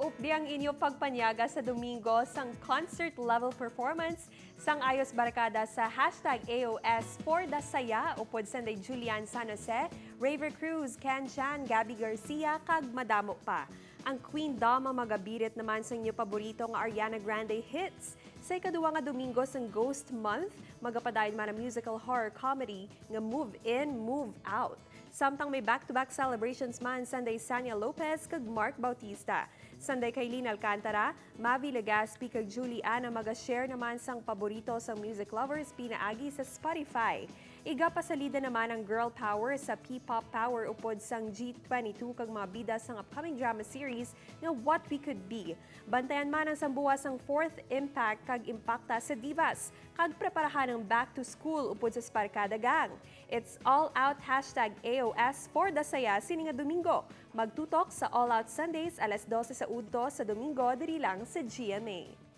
Updi ang inyo pagpanyaga sa Domingo sang concert-level performance sang AOS Barkada sa hashtag AOS for the Saya upod Sunday Julian San Jose, Raver Cruz, Ken Chan, Gabby Garcia, kag madamo pa. Ang Queen Dama magabirit naman sa inyo paborito nga Ariana Grande hits. Sa ikaduwa nga Domingo sang Ghost Month, magapadayon man ang musical horror comedy nga Move In, Move Out. Samtang may back-to-back celebrations man Sunday Sanya Lopez kag Mark Bautista. Sunday kay Lynn Alcantara, Mavi Legaspi kag Julie Ana maga-share naman sang paborito sa music lovers pinaagi sa Spotify. Iga pasalida naman ang girl power sa P-pop power upod sang G22 kag mga bida sang upcoming drama series nga What We Could Be. Bantayan man ang sambuwa sang fourth impact kag impacta sa divas kag preparahan ang back to school upod sa Barkada Gang. It's all out hashtag AOS for the Saya sininga Domingo. Magtutok sa All Out Sundays alas 12 sa udto sa Domingo diri lang sa GMA.